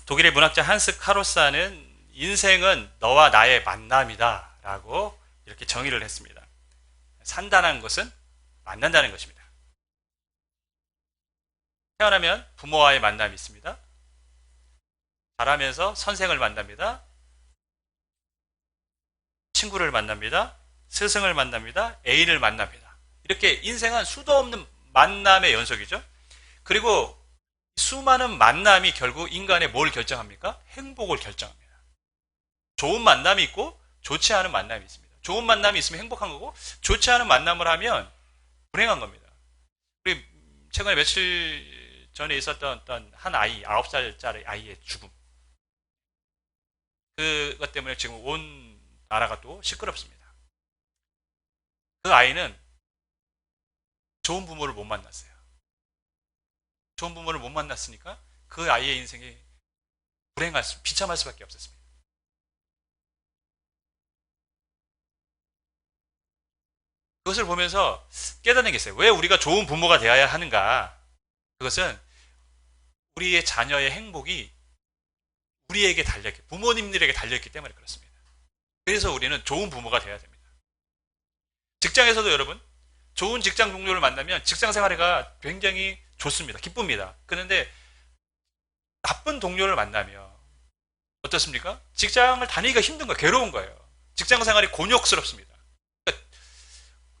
독일의 문학자 한스 카로사는 인생은 너와 나의 만남이다 라고 이렇게 정의를 했습니다. 산다는 것은 만난다는 것입니다. 태어나면 부모와의 만남이 있습니다. 자라면서 선생을 만납니다. 친구를 만납니다. 스승을 만납니다. 애인을 만납니다. 이렇게 인생은 수도 없는 만남의 연속이죠. 그리고 수많은 만남이 결국 인간의 뭘 결정합니까? 행복을 결정합니다. 좋은 만남이 있고 좋지 않은 만남이 있습니다. 좋은 만남이 있으면 행복한 거고 좋지 않은 만남을 하면 불행한 겁니다. 우리 최근에 며칠 전에 있었던 어떤 한 아이, 9살짜리 아이의 죽음. 그것 때문에 지금 온 나라가 또 시끄럽습니다. 그 아이는 좋은 부모를 못 만났어요. 좋은 부모를 못 만났으니까 그 아이의 인생이 비참할 수밖에 없었습니다. 그것을 보면서 깨닫는 게 있어요. 왜 우리가 좋은 부모가 되어야 하는가? 그것은 우리의 자녀의 행복이 우리에게 달려있기, 부모님들에게 달려있기 때문에 그렇습니다. 그래서 우리는 좋은 부모가 되어야 됩니다. 직장에서도 여러분, 좋은 직장 동료를 만나면 직장 생활가 굉장히 좋습니다. 기쁩니다. 그런데 나쁜 동료를 만나면 어떻습니까? 직장을 다니기가 힘든 거예요. 괴로운 거예요. 직장 생활이 곤욕스럽습니다. 그러니까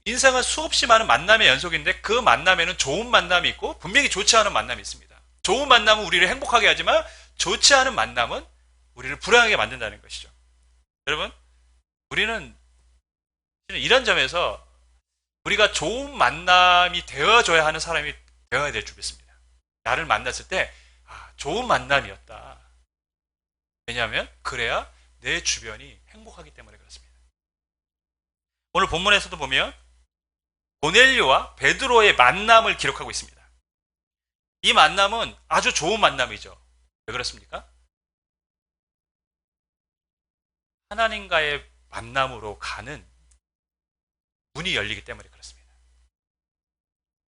인생은 수없이 많은 만남의 연속인데 그 만남에는 좋은 만남이 있고 분명히 좋지 않은 만남이 있습니다. 좋은 만남은 우리를 행복하게 하지만 좋지 않은 만남은 우리를 불행하게 만든다는 것이죠. 여러분, 우리는 이런 점에서 우리가 좋은 만남이 되어줘야 하는 사람이 되어야 될 줄 믿습니다. 나를 만났을 때 좋은 만남이었다. 왜냐하면 그래야 내 주변이 행복하기 때문에 그렇습니다. 오늘 본문에서도 보면 고넬료와 베드로의 만남을 기록하고 있습니다. 이 만남은 아주 좋은 만남이죠. 왜 그렇습니까? 하나님과의 만남으로 가는 문이 열리기 때문에 그렇습니다.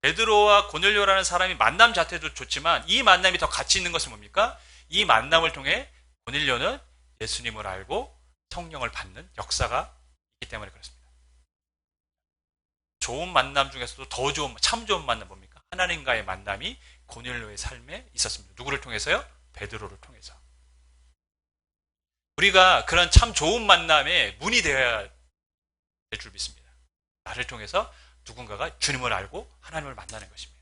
베드로와 고넬료라는 사람이 만남 자체도 좋지만 이 만남이 더 가치 있는 것은 뭡니까? 이 만남을 통해 고넬료는 예수님을 알고 성령을 받는 역사가 있기 때문에 그렇습니다. 좋은 만남 중에서도 더 좋은, 참 좋은 만남 뭡니까? 하나님과의 만남이 고넬료의 삶에 있었습니다. 누구를 통해서요? 베드로를 통해서. 우리가 그런 참 좋은 만남의 문이 되어야 될 줄 믿습니다. 나를 통해서 누군가가 주님을 알고 하나님을 만나는 것입니다.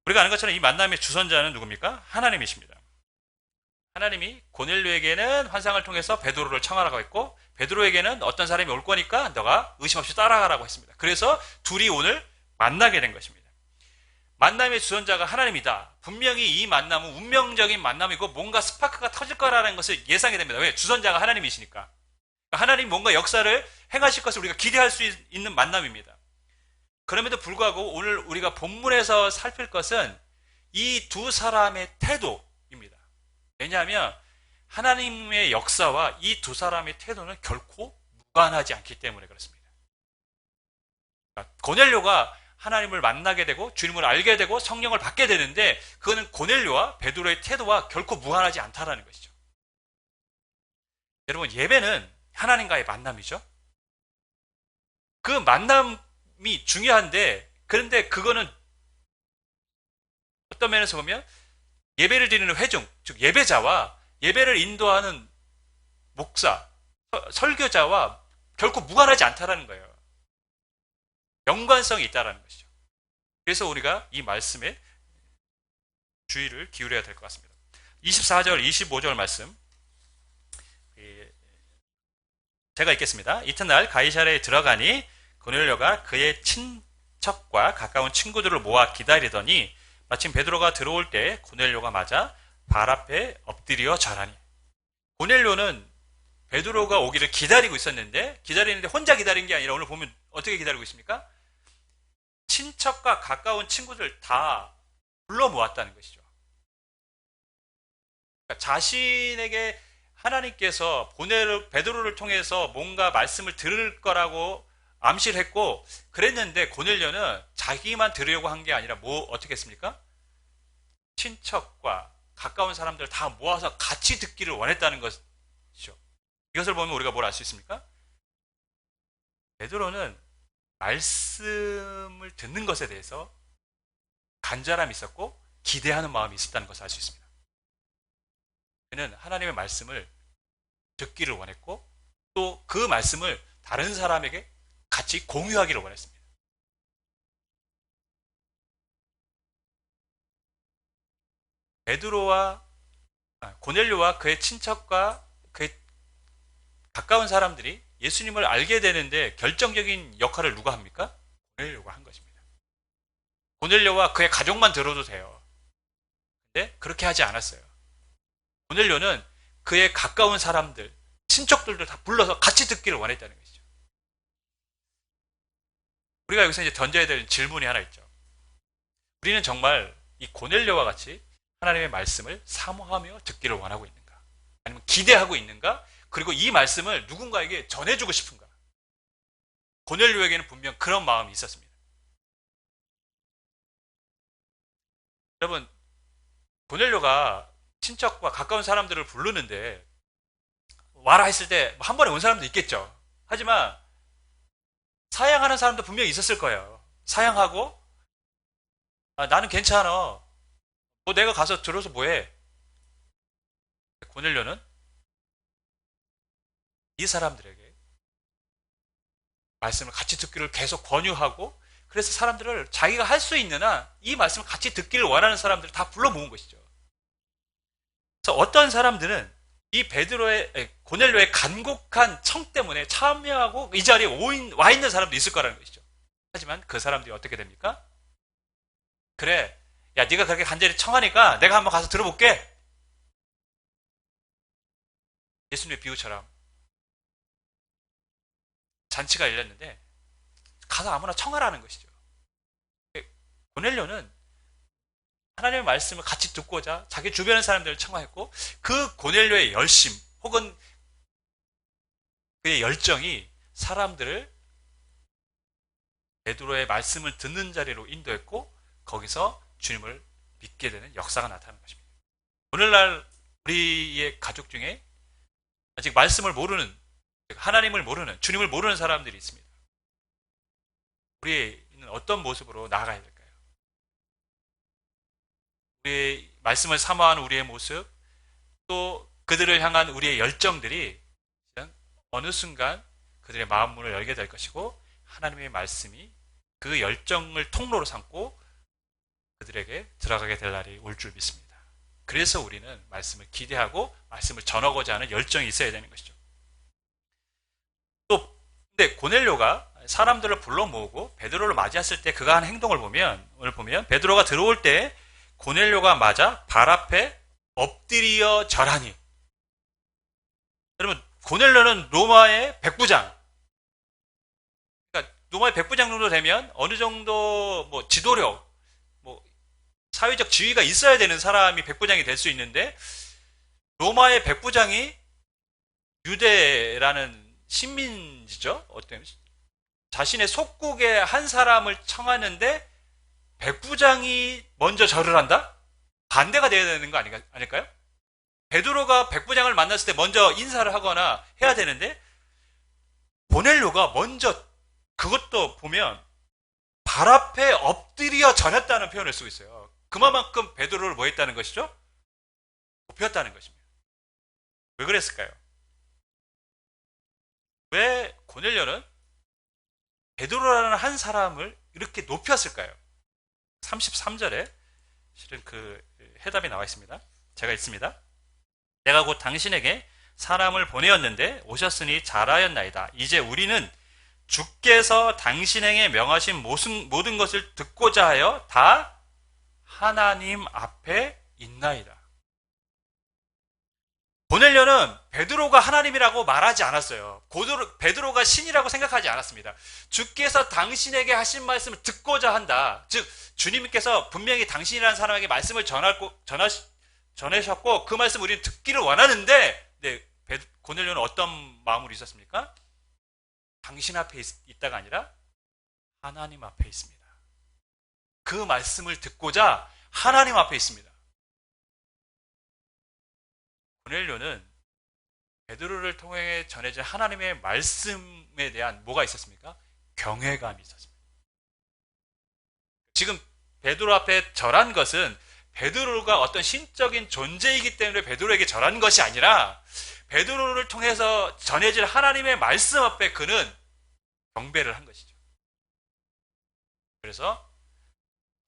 우리가 아는 것처럼 이 만남의 주선자는 누굽니까? 하나님이십니다. 하나님이 고넬료에게는 환상을 통해서 베드로를 청하라고 했고 베드로에게는 어떤 사람이 올 거니까 너가 의심 없이 따라가라고 했습니다. 그래서 둘이 오늘 만나게 된 것입니다. 만남의 주선자가 하나님이다. 분명히 이 만남은 운명적인 만남이고 뭔가 스파크가 터질 거라는 것을 예상이 됩니다. 왜? 주선자가 하나님이시니까. 하나님 뭔가 역사를 행하실 것을 우리가 기대할 수 있는 만남입니다. 그럼에도 불구하고 오늘 우리가 본문에서 살필 것은 이 두 사람의 태도입니다. 왜냐하면 하나님의 역사와 이 두 사람의 태도는 결코 무관하지 않기 때문에 그렇습니다. 고넬료가 하나님을 만나게 되고 주님을 알게 되고 성령을 받게 되는데 그거는 고넬료와 베드로의 태도와 결코 무관하지 않다라는 것이죠. 여러분, 예배는 하나님과의 만남이죠. 그 만남이 중요한데 그런데 그거는 어떤 면에서 보면 예배를 드리는 회중, 즉 예배자와 예배를 인도하는 목사, 설교자와 결코 무관하지 않다라는 거예요. 연관성이 있다는 것이죠. 그래서 우리가 이 말씀에 주의를 기울여야 될 것 같습니다. 24절, 25절 말씀 제가 읽겠습니다. 이튿날 가이사랴에 들어가니 고넬료가 그의 친척과 가까운 친구들을 모아 기다리더니 마침 베드로가 들어올 때 고넬료가 맞아 발 앞에 엎드려 절하니. 고넬료는 베드로가 오기를 기다리고 있었는데 기다리는데 혼자 기다린 게 아니라 오늘 보면 어떻게 기다리고 있습니까? 친척과 가까운 친구들 다 불러 모았다는 것이죠. 그러니까 자신에게 하나님께서 베드로를 통해서 뭔가 말씀을 들을 거라고 암시를 했고 그랬는데 고넬료는 자기만 들으려고 한 게 아니라 어떻게 했습니까? 친척과 가까운 사람들을 다 모아서 같이 듣기를 원했다는 것이죠. 이것을 보면 우리가 뭘 알 수 있습니까? 베드로는 말씀을 듣는 것에 대해서 간절함이 있었고 기대하는 마음이 있었다는 것을 알 수 있습니다. 그는 하나님의 말씀을 듣기를 원했고 또 그 말씀을 다른 사람에게 같이 공유하기를 원했습니다. 고넬료와 그의 친척과 그의 가까운 사람들이 예수님을 알게 되는데 결정적인 역할을 누가 합니까? 고넬료가 한 것입니다. 고넬료와 그의 가족만 들어도 돼요. 근데 그렇게 하지 않았어요. 고넬료는 그의 가까운 사람들, 친척들도 다 불러서 같이 듣기를 원했다는 것이죠. 우리가 여기서 이제 던져야 될 질문이 하나 있죠. 우리는 정말 이 고넬료와 같이 하나님의 말씀을 사모하며 듣기를 원하고 있는가? 아니면 기대하고 있는가? 그리고 이 말씀을 누군가에게 전해주고 싶은가? 고넬료에게는 분명 그런 마음이 있었습니다. 여러분, 고넬료가 친척과 가까운 사람들을 부르는데 와라 했을 때 한 번에 온 사람도 있겠죠. 하지만 사양하는 사람도 분명히 있었을 거예요. 사양하고 나는 괜찮아. 뭐 내가 가서 들어서 뭐해? 고넬료는 이 사람들에게 말씀을 같이 듣기를 계속 권유하고 그래서 사람들을 자기가 할 수 있는 한 이 말씀을 같이 듣기를 원하는 사람들을 다 불러 모은 것이죠. 그래서 어떤 사람들은 이 고넬료의 간곡한 청 때문에 참여하고 이 자리에 와 있는 사람도 있을 거라는 것이죠. 하지만 그 사람들이 어떻게 됩니까? 그래, 야 네가 그렇게 간절히 청하니까 내가 한번 가서 들어볼게. 예수님의 비유처럼 잔치가 열렸는데 가서 아무나 청하라는 것이죠. 고넬료는 하나님의 말씀을 같이 듣고자 자기 주변의 사람들을 청하였고 그 고넬료의 열심 혹은 그의 열정이 사람들을 베드로의 말씀을 듣는 자리로 인도했고 거기서 주님을 믿게 되는 역사가 나타나는 것입니다. 오늘날 우리의 가족 중에 아직 말씀을 모르는 하나님을 모르는 주님을 모르는 사람들이 있습니다. 우리는 어떤 모습으로 나아가야 될까요? 우리의 말씀을 사모하는 우리의 모습 또 그들을 향한 우리의 열정들이 어느 순간 그들의 마음 문을 열게 될 것이고 하나님의 말씀이 그 열정을 통로로 삼고 그들에게 들어가게 될 날이 올 줄 믿습니다. 그래서 우리는 말씀을 기대하고 말씀을 전하고자 하는 열정이 있어야 되는 것이죠. 또 근데 고넬료가 사람들을 불러 모으고 베드로를 맞이했을 때 그가 한 행동을 보면 오늘 보면 베드로가 들어올 때 고넬료가 맞아 발 앞에 엎드려 절하니. 여러분 고넬료는 로마의 백부장. 그러니까 로마의 백부장 정도 되면 어느 정도 뭐 지도력, 뭐 사회적 지위가 있어야 되는 사람이 백부장이 될 수 있는데 로마의 백부장이 유대라는 식민지죠. 어떤 자신의 속국의 한 사람을 청하는데 백부장이 먼저 절을 한다? 반대가 돼야 되는 거 아닐까요? 베드로가 백부장을 만났을 때 먼저 인사를 하거나 해야 되는데 고넬료가 먼저 그것도 보면 발 앞에 엎드려 절했다는 표현을 쓰고 있어요. 그만큼 베드로를 뭐 했다는 것이죠? 높였다는 것입니다. 왜 그랬을까요? 왜 고넬료는 베드로라는 한 사람을 이렇게 높였을까요? 33절에 실은 그 해답이 나와 있습니다. 제가 읽습니다. 내가 곧 당신에게 사람을 보내었는데 오셨으니 잘하였나이다. 이제 우리는 주께서 당신에게 명하신 모든 것을 듣고자 하여 다 하나님 앞에 있나이다. 고넬료는 베드로가 하나님이라고 말하지 않았어요. 베드로가 신이라고 생각하지 않았습니다. 주께서 당신에게 하신 말씀을 듣고자 한다. 즉 주님께서 분명히 당신이라는 사람에게 말씀을 전하셨고 그 말씀 우리는 듣기를 원하는데 고넬료는 어떤 마음으로 있었습니까? 당신 앞에 있다가 아니라 하나님 앞에 있습니다. 그 말씀을 듣고자 하나님 앞에 있습니다. 고넬료는 베드로를 통해 전해진 하나님의 말씀에 대한 뭐가 있었습니까? 경외감이 있었습니다. 지금 베드로 앞에 절한 것은 베드로가 어떤 신적인 존재이기 때문에 베드로에게 절한 것이 아니라 베드로를 통해서 전해질 하나님의 말씀 앞에 그는 경배를 한 것이죠. 그래서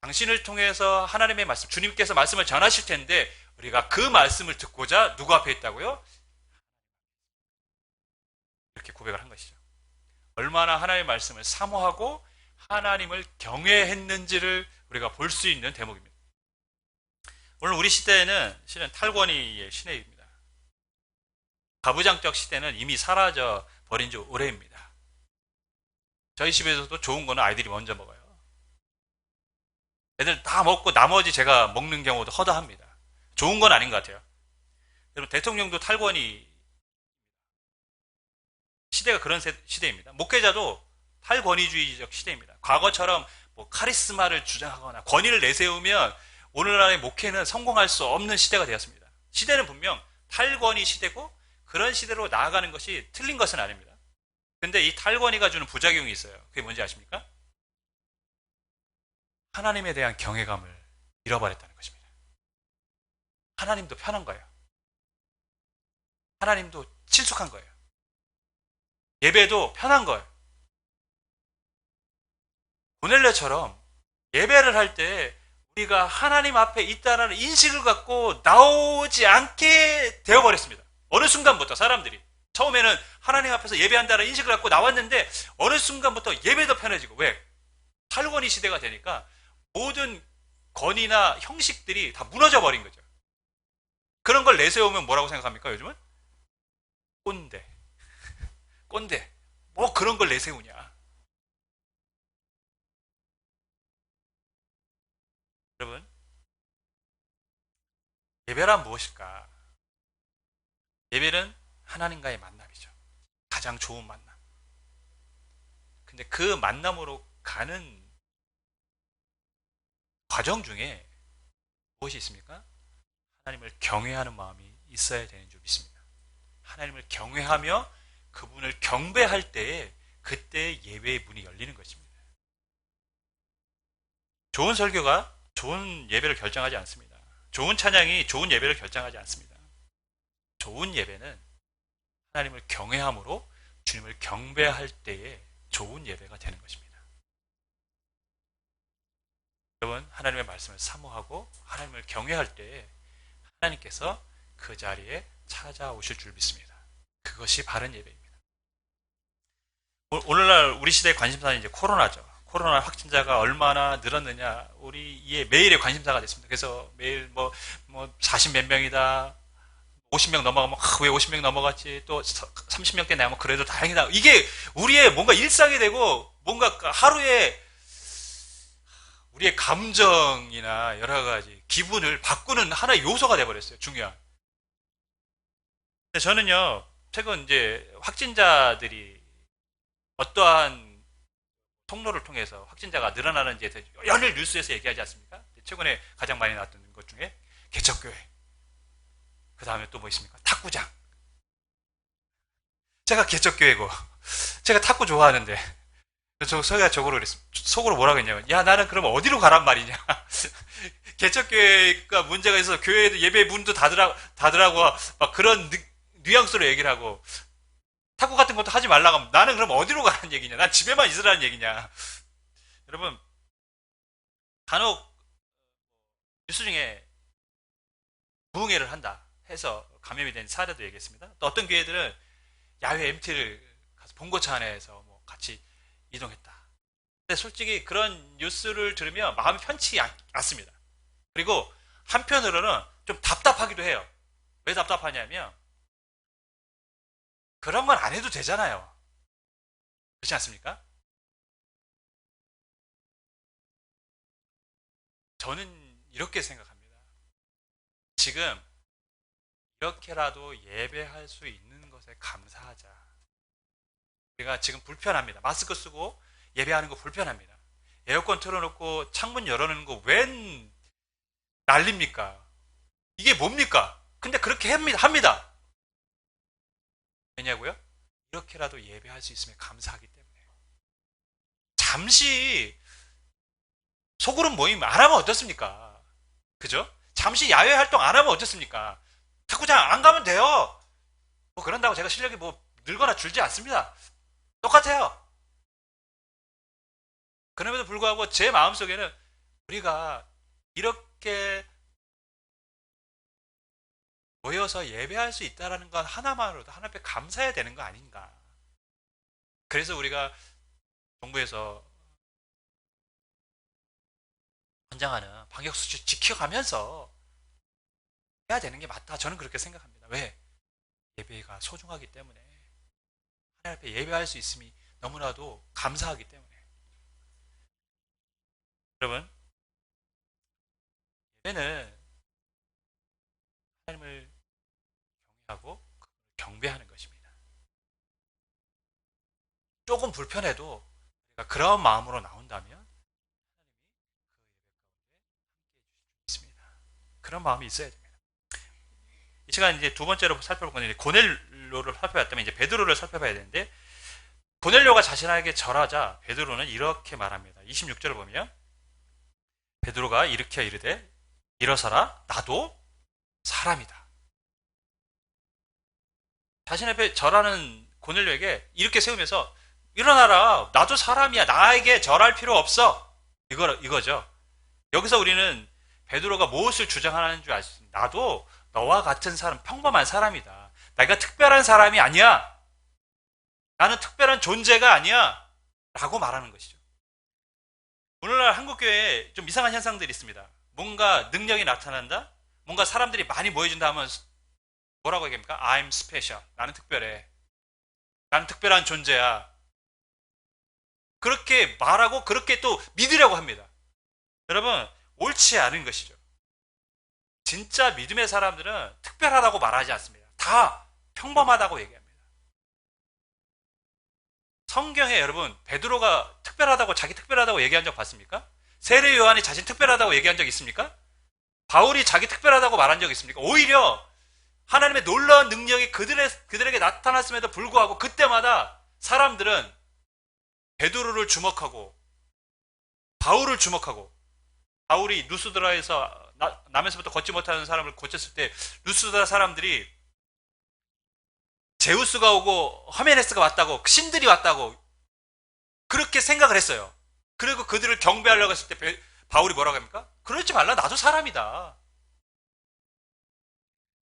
당신을 통해서 하나님의 말씀, 주님께서 말씀을 전하실 텐데 우리가 그 말씀을 듣고자 누구 앞에 있다고요? 이렇게 고백을 한 것이죠. 얼마나 하나님의 말씀을 사모하고 하나님을 경외했는지를 우리가 볼 수 있는 대목입니다. 오늘 우리 시대에는 실은 탈권위의 시대입니다. 가부장적 시대는 이미 사라져 버린 지 오래입니다. 저희 집에서도 좋은 거는 아이들이 먼저 먹어요. 애들 다 먹고 나머지 제가 먹는 경우도 허다합니다. 좋은 건 아닌 것 같아요. 여러분, 대통령도 탈권위 시대가 그런 시대입니다. 목회자도 탈권위주의적 시대입니다. 과거처럼 뭐 카리스마를 주장하거나 권위를 내세우면 오늘날의 목회는 성공할 수 없는 시대가 되었습니다. 시대는 분명 탈권위 시대고 그런 시대로 나아가는 것이 틀린 것은 아닙니다. 근데 이 탈권위가 주는 부작용이 있어요. 그게 뭔지 아십니까? 하나님에 대한 경외감을 잃어버렸다는 것입니다. 하나님도 편한 거예요. 하나님도 친숙한 거예요. 예배도 편한 거예요. 고넬료처럼 예배를 할 때 우리가 하나님 앞에 있다는 인식을 갖고 나오지 않게 되어버렸습니다. 어느 순간부터 사람들이 처음에는 하나님 앞에서 예배한다는 인식을 갖고 나왔는데 어느 순간부터 예배도 편해지고, 왜? 탈권위 시대가 되니까 모든 권위나 형식들이 다 무너져 버린 거죠. 그런 걸 내세우면 뭐라고 생각합니까? 요즘은? 꼰대. 꼰대. 뭐 그런 걸 내세우냐. 여러분, 예배란 무엇일까? 예배는 하나님과의 만남이죠. 가장 좋은 만남. 근데 그 만남으로 가는 과정 중에 무엇이 있습니까? 하나님을 경외하는 마음이 있어야 되는 줄 믿습니다. 하나님을 경외하며 그분을 경배할 때에 그때 예배의 문이 열리는 것입니다. 좋은 설교가 좋은 예배를 결정하지 않습니다. 좋은 찬양이 좋은 예배를 결정하지 않습니다. 좋은 예배는 하나님을 경외함으로 주님을 경배할 때에 좋은 예배가 되는 것입니다. 여러분, 하나님의 말씀을 사모하고 하나님을 경외할 때에 하나님께서 그 자리에 찾아오실 줄 믿습니다. 그것이 바른 예배입니다. 오늘날 우리 시대의 관심사는 이제 코로나죠. 코로나 확진자가 얼마나 늘었느냐, 우리의 매일의 관심사가 됐습니다. 그래서 매일 뭐 40몇 명이다, 50명 넘어가면 왜 50명 넘어갔지, 또 30명대 나면 그래도 다행이다. 이게 우리의 뭔가 일상이 되고 뭔가 하루에 우리의 감정이나 여러 가지 기분을 바꾸는 하나의 요소가 돼버렸어요. 중요한. 근데 저는요, 최근 이제 확진자들이 어떠한 통로를 통해서 확진자가 늘어나는지에 대해서 연일 뉴스에서 얘기하지 않습니까? 최근에 가장 많이 나왔던 것 중에 개척교회, 그 다음에 또 뭐 있습니까? 탁구장. 제가 개척교회고 제가 탁구 좋아하는데 제가 속으로 그랬습니다. 속으로 뭐라고 했냐면, 야, 나는 그럼 어디로 가란 말이냐. 개척교회가 문제가 있어서 교회에도 예배 문도 닫으라고 막 그런 뉘앙스로 얘기를 하고, 탁구 같은 것도 하지 말라고 하면 나는 그럼 어디로 가라는 얘기냐. 난 집에만 있으라는 얘기냐. 여러분, 간혹 뉴스 중에 부흥회를 한다 해서 감염이 된 사례도 얘기했습니다. 또 어떤 교회들은 야외 MT를 가서 봉고차 안에서 뭐 같이 이동했다. 근데 솔직히 그런 뉴스를 들으면 마음이 편치 않습니다. 그리고 한편으로는 좀 답답하기도 해요. 왜 답답하냐면, 그런 건 안 해도 되잖아요. 그렇지 않습니까? 저는 이렇게 생각합니다. 지금 이렇게라도 예배할 수 있는 것에 감사하자. 우리가 지금 불편합니다. 마스크 쓰고 예배하는 거 불편합니다. 에어컨 틀어놓고 창문 열어놓는 거 웬 난립니까? 이게 뭡니까? 근데 그렇게 합니다. 왜냐고요? 이렇게라도 예배할 수 있으면 감사하기 때문에. 잠시 소그룹 모임 안 하면 어떻습니까? 그죠? 잠시 야외 활동 안 하면 어떻습니까? 탁구장 안 가면 돼요. 뭐 그런다고 제가 실력이 뭐 늘거나 줄지 않습니다. 똑같아요. 그럼에도 불구하고 제 마음속에는 우리가 이렇게 모여서 예배할 수 있다는 건 하나만으로도 하나님 앞에 감사해야 되는 거 아닌가. 그래서 우리가 정부에서 권장하는 방역수칙 지켜가면서 해야 되는 게 맞다. 저는 그렇게 생각합니다. 왜? 예배가 소중하기 때문에. 하나님 앞에 예배할 수 있음이 너무나도 감사하기 때문에. 여러분, 예배는 하나님을 경외하고 경배하는 것입니다. 조금 불편해도 우리가 그런 마음으로 나온다면 하나님이 그 예배 가운데 함께 해주실 수 있습니다. 그런 마음이 있어야 됩니다. 이 시간 이제 두 번째로 살펴볼 건데 고넬료를 살펴봤다면 이제 베드로를 살펴봐야 되는데 고넬료가 자신에게 절하자 베드로는 이렇게 말합니다. 26절을 보면 베드로가 이렇게 이르되 일어서라 나도 사람이다. 자신 앞에 절하는 고넬료에게 이렇게 세우면서 일어나라 나도 사람이야 나에게 절할 필요 없어 이거죠. 여기서 우리는 베드로가 무엇을 주장하는 줄 알 수 있습니다. 나도 너와 같은 사람 평범한 사람이다. 내가 특별한 사람이 아니야. 나는 특별한 존재가 아니야 라고 말하는 것이죠. 오늘날 한국교회에 좀 이상한 현상들이 있습니다. 뭔가 능력이 나타난다? 뭔가 사람들이 많이 모여준다 하면 뭐라고 얘기합니까? I'm special. 나는 특별해. 나는 특별한 존재야. 그렇게 말하고 그렇게 또 믿으려고 합니다. 여러분, 옳지 않은 것이죠. 진짜 믿음의 사람들은 특별하다고 말하지 않습니다. 다 평범하다고 얘기합니다. 성경에 여러분 베드로가 특별하다고 자기 특별하다고 얘기한 적 봤습니까? 세례 요한이 자신 특별하다고 얘기한 적 있습니까? 바울이 자기 특별하다고 말한 적 있습니까? 오히려 하나님의 놀라운 능력이 그들에게 나타났음에도 불구하고 그때마다 사람들은 베드로를 주목하고 바울을 주목하고 바울이 루스드라에서 남에서부터 걷지 못하는 사람을 고쳤을 때 루스드라 사람들이 제우스가 오고 허메네스가 왔다고 신들이 왔다고 그렇게 생각을 했어요. 그리고 그들을 경배하려고 했을 때 바울이 뭐라고 합니까? 그러지 말라 나도 사람이다.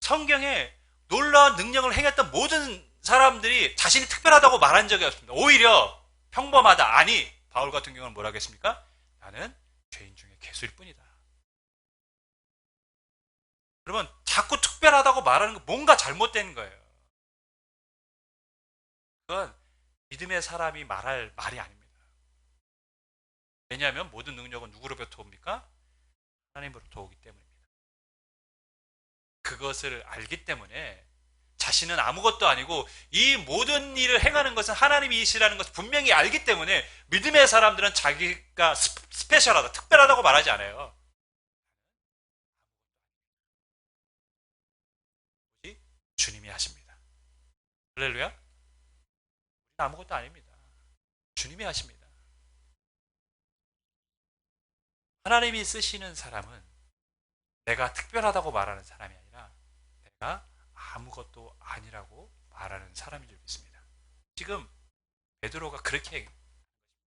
성경에 놀라운 능력을 행했던 모든 사람들이 자신이 특별하다고 말한 적이 없습니다. 오히려 평범하다. 아니 바울 같은 경우는 뭐라고 했습니까? 나는 죄인 중에 개수일 뿐이다. 여러분 자꾸 특별하다고 말하는 거 뭔가 잘못된 거예요. 그건 믿음의 사람이 말할 말이 아닙니다. 왜냐하면 모든 능력은 누구로부터 옵니까? 하나님으로부터 오기 때문입니다. 그것을 알기 때문에 자신은 아무것도 아니고 이 모든 일을 행하는 것은 하나님이시라는 것을 분명히 알기 때문에 믿음의 사람들은 자기가 스페셜하다, 특별하다고 말하지 않아요. 주님이 하십니다. 할렐루야. 아무것도 아닙니다. 주님이 하십니다. 하나님이 쓰시는 사람은 내가 특별하다고 말하는 사람이 아니라 내가 아무것도 아니라고 말하는 사람인 줄 믿습니다. 지금 베드로가 그렇게 얘기합니다.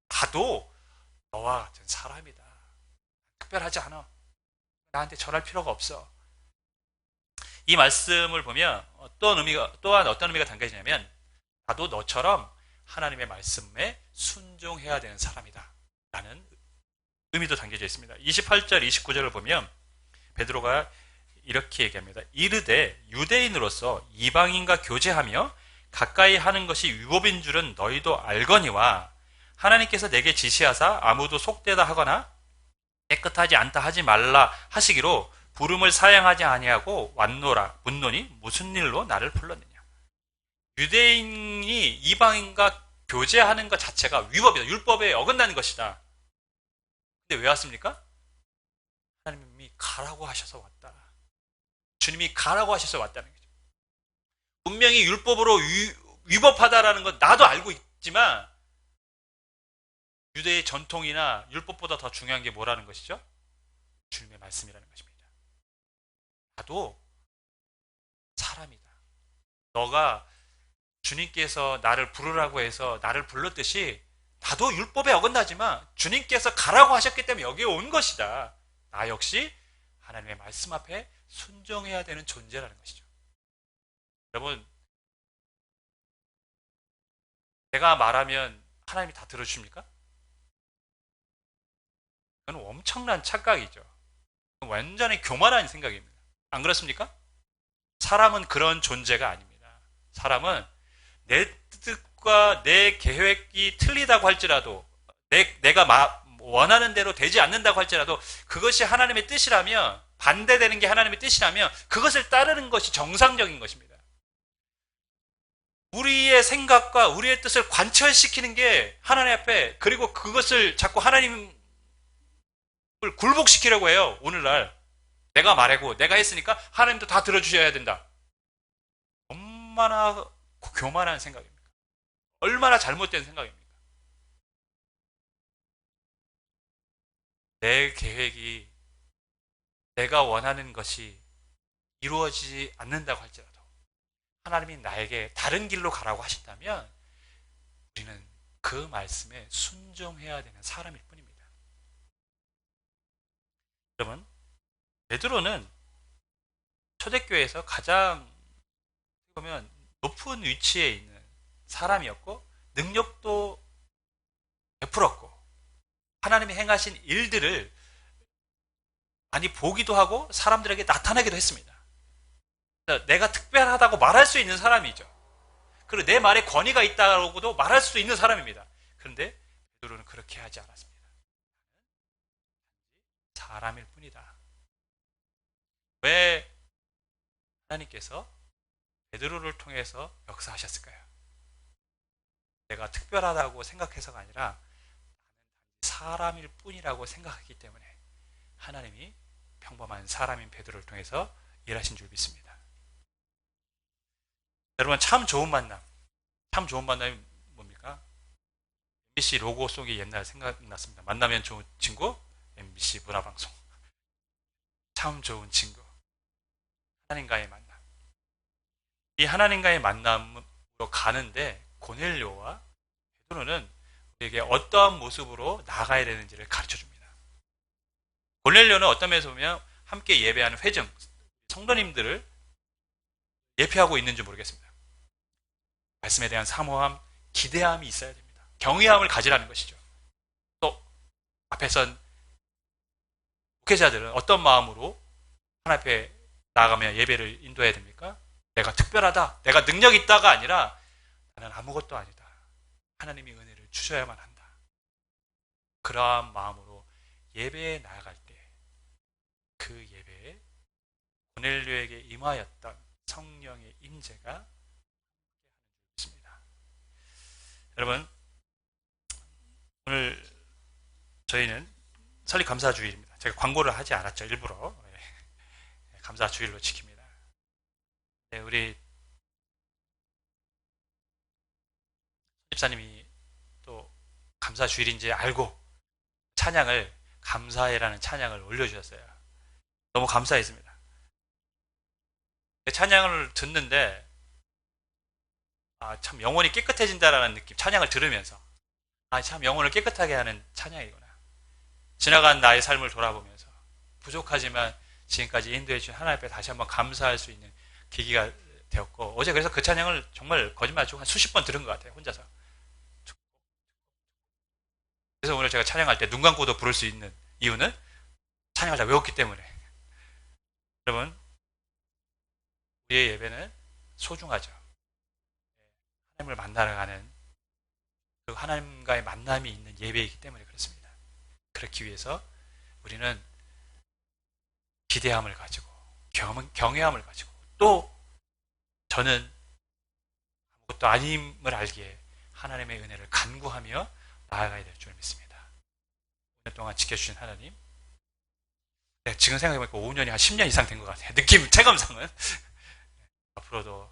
나도 너와 같은 사람이다. 특별하지 않아. 나한테 절할 필요가 없어. 이 말씀을 보면 또한 어떤 의미가 담겨 있냐면 나도 너처럼 하나님의 말씀에 순종해야 되는 사람이다 라는 의미도 담겨져 있습니다. 28절 29절을 보면 베드로가 이렇게 얘기합니다. 이르되 유대인으로서 이방인과 교제하며 가까이 하는 것이 유법인 줄은 너희도 알거니와 하나님께서 내게 지시하사 아무도 속되다 하거나 깨끗하지 않다 하지 말라 하시기로 부름을 사양하지 아니하고 왔노라. 묻노니 무슨 일로 나를 불렀느냐. 유대인이 이방인과 교제하는 것 자체가 위법이다. 율법에 어긋나는 것이다. 근데 왜 왔습니까? 하나님이 가라고 하셔서 왔다. 주님이 가라고 하셔서 왔다는 거죠. 분명히 율법으로 위법하다라는 건 나도 알고 있지만 유대의 전통이나 율법보다 더 중요한 게 뭐라는 것이죠? 주님의 말씀이라는 것입니다. 나도 사람이다. 너가 주님께서 나를 부르라고 해서 나를 불렀듯이 나도 율법에 어긋나지만 주님께서 가라고 하셨기 때문에 여기에 온 것이다. 나 역시 하나님의 말씀 앞에 순종해야 되는 존재라는 것이죠. 여러분, 내가 말하면 하나님이 다 들어주십니까? 그건 엄청난 착각이죠. 완전히 교만한 생각입니다. 안 그렇습니까? 사람은 그런 존재가 아닙니다. 사람은 내 뜻과 내 계획이 틀리다고 할지라도 내가 원하는 대로 되지 않는다고 할지라도 그것이 하나님의 뜻이라면 반대되는 게 하나님의 뜻이라면 그것을 따르는 것이 정상적인 것입니다. 우리의 생각과 우리의 뜻을 관철시키는 게 하나님 앞에 그리고 그것을 자꾸 하나님을 굴복시키려고 해요. 오늘날 내가 말하고 내가 했으니까 하나님도 다 들어주셔야 된다. 얼마나 교만한 생각입니까? 얼마나 잘못된 생각입니까? 내 계획이 내가 원하는 것이 이루어지지 않는다고 할지라도 하나님이 나에게 다른 길로 가라고 하신다면 우리는 그 말씀에 순종해야 되는 사람일 뿐입니다. 여러분, 베드로는 초대교회에서 가장 보면 높은 위치에 있는 사람이었고 능력도 베풀었고 하나님이 행하신 일들을 많이 보기도 하고 사람들에게 나타내기도 했습니다. 내가 특별하다고 말할 수 있는 사람이죠. 그리고 내 말에 권위가 있다고도 말할 수 있는 사람입니다. 그런데 베드로는 그렇게 하지 않았습니다. 사람일 뿐이다. 왜 하나님께서 베드로를 통해서 역사하셨을까요? 내가 특별하다고 생각해서가 아니라 사람일 뿐이라고 생각했기 때문에 하나님이 평범한 사람인 베드로를 통해서 일하신 줄 믿습니다. 여러분, 참 좋은 만남이 뭡니까? MBC 로고송이 옛날 생각났습니다. 만나면 좋은 친구, MBC 문화방송. 참 좋은 친구, 하나님과의 만남. 이 하나님과의 만남으로 가는데 고넬료와 베드로는 우리에게 어떠한 모습으로 나아가야 되는지를 가르쳐줍니다. 고넬료는 어떤 면에서 보면 함께 예배하는 회중, 성도님들을 예표하고 있는지 모르겠습니다. 말씀에 대한 사모함, 기대함이 있어야 됩니다. 경외함을 가지라는 것이죠. 또 앞에선 목회자들은 어떤 마음으로 하나님 앞에 나아가며 예배를 인도해야 됩니까? 내가 특별하다, 내가 능력이 있다가 아니라 나는 아무것도 아니다. 하나님이 은혜를 주셔야만 한다. 그러한 마음으로 예배에 나아갈 때 그 예배에 고넬료에게 임하였던 성령의 임재가 있습니다. 여러분, 오늘 저희는 설립 감사 주일입니다. 제가 광고를 하지 않았죠. 일부러 감사 주일로 지킵니다. 우리 집사님이 또 감사 주일인지 알고 찬양을 감사해라는 찬양을 올려주셨어요. 너무 감사했습니다. 찬양을 듣는데 참 영혼이 깨끗해진다라는 느낌, 찬양을 들으면서 참 영혼을 깨끗하게 하는 찬양이구나. 지나간 나의 삶을 돌아보면서 부족하지만 지금까지 인도해 주신 하나님 앞에 다시 한번 감사할 수 있는 계기가 되었고, 어제 그래서 그 찬양을 정말 거짓말 치고 한 수십 번 들은 것 같아요. 혼자서. 그래서 오늘 제가 찬양할 때 눈 감고도 부를 수 있는 이유는 찬양을 다 외웠기 때문에. 여러분, 우리의 예배는 소중하죠. 하나님을 만나러 가는 그 하나님과의 만남이 있는 예배이기 때문에 그렇습니다. 그렇기 위해서 우리는 기대함을 가지고 경외함을 가지고 또 저는 아무것도 아님을 알기에 하나님의 은혜를 간구하며 나아가야 될 줄 믿습니다. 오늘 동안 지켜주신 하나님, 네, 지금 생각해보니까 5년이 한 10년 이상 된 것 같아요. 느낌, 체감상은. 앞으로도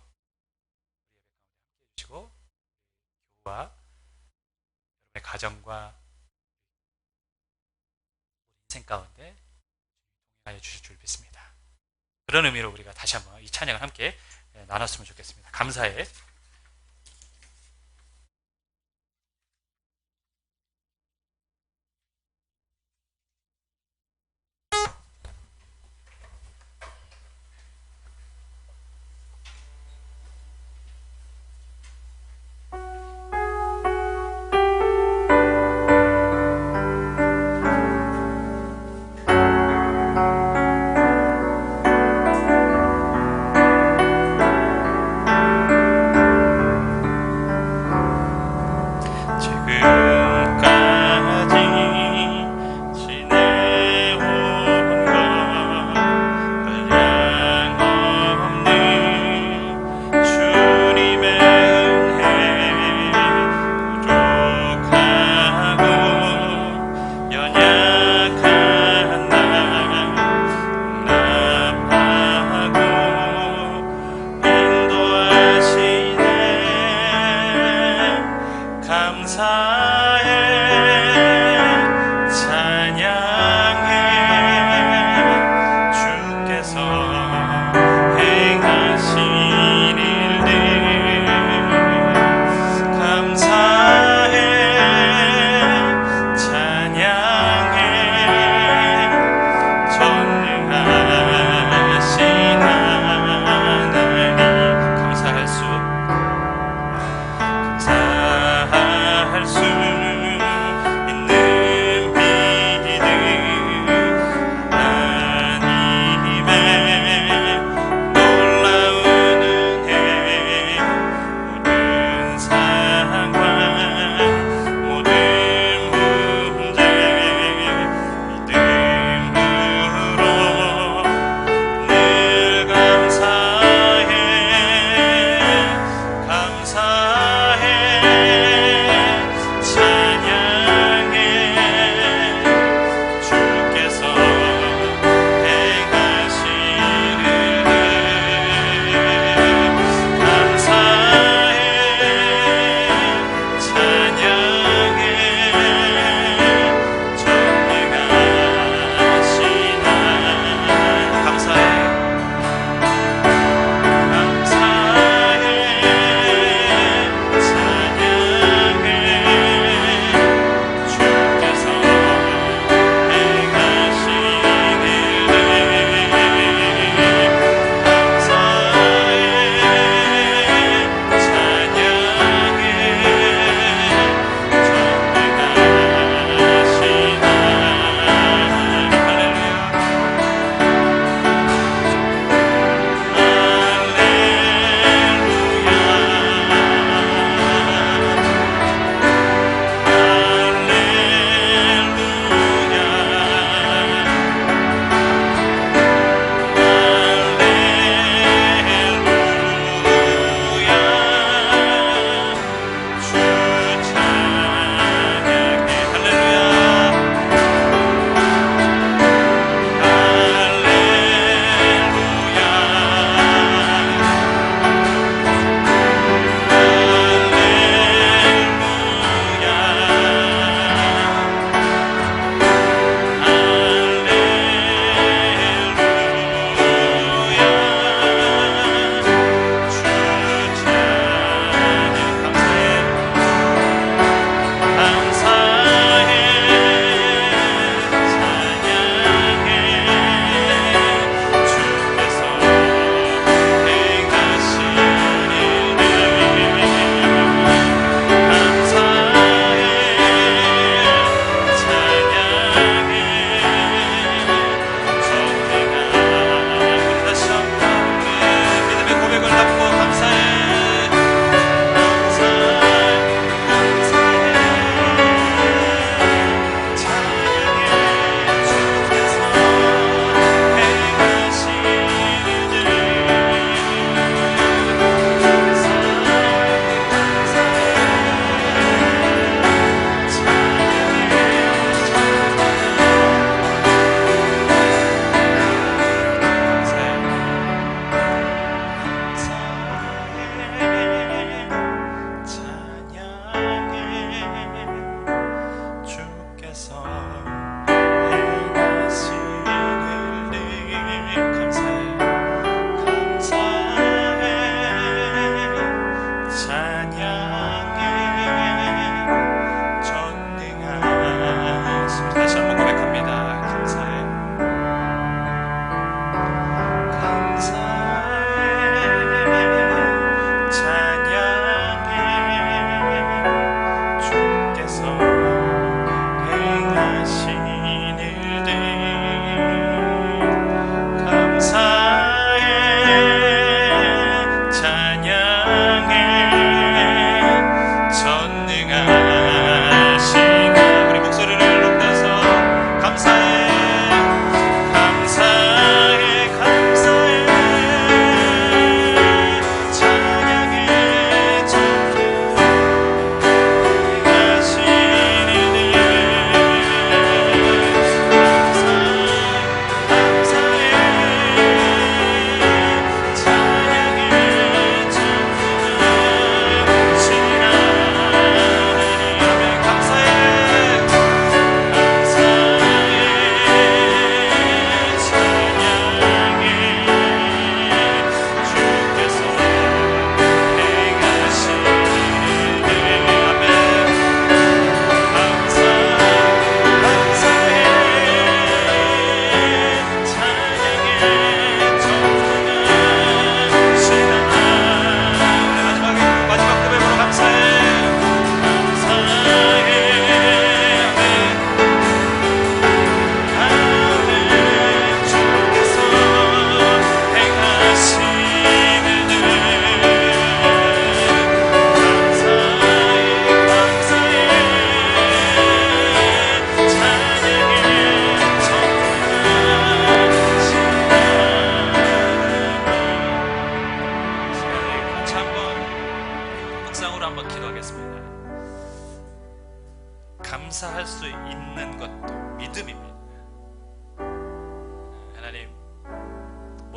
해주시고, 교우와 여러분의 가정과 인생 가운데 동행하여 주실 줄 믿습니다. 그런 의미로 우리가 다시 한번 이 찬양을 함께 나눴으면 좋겠습니다. 감사해.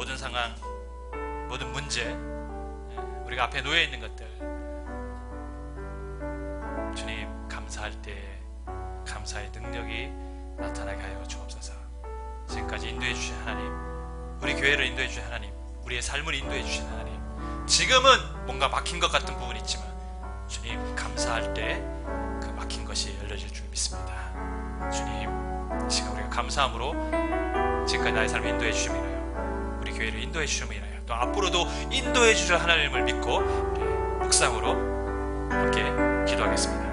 모든 상황, 모든 문제, 우리가 앞에 놓여 있는 것들, 주님 감사할 때 감사의 능력이 나타나게 하여 주옵소서. 지금까지 인도해 주신 하나님, 우리 교회를 인도해 주신 하나님, 우리의 삶을 인도해 주신 하나님, 지금은 뭔가 막힌 것 같은 부분이 있지만 주님 감사할 때 그 막힌 것이 열려질 줄 믿습니다. 주님, 이 시간 우리가 감사함으로 지금까지 나의 삶을 인도해 주심을 인하여, 우리 교회를 인도해 주심을 인하여, 또 앞으로도 인도해 주실 하나님을 믿고 우리 묵상으로 함께 기도하겠습니다.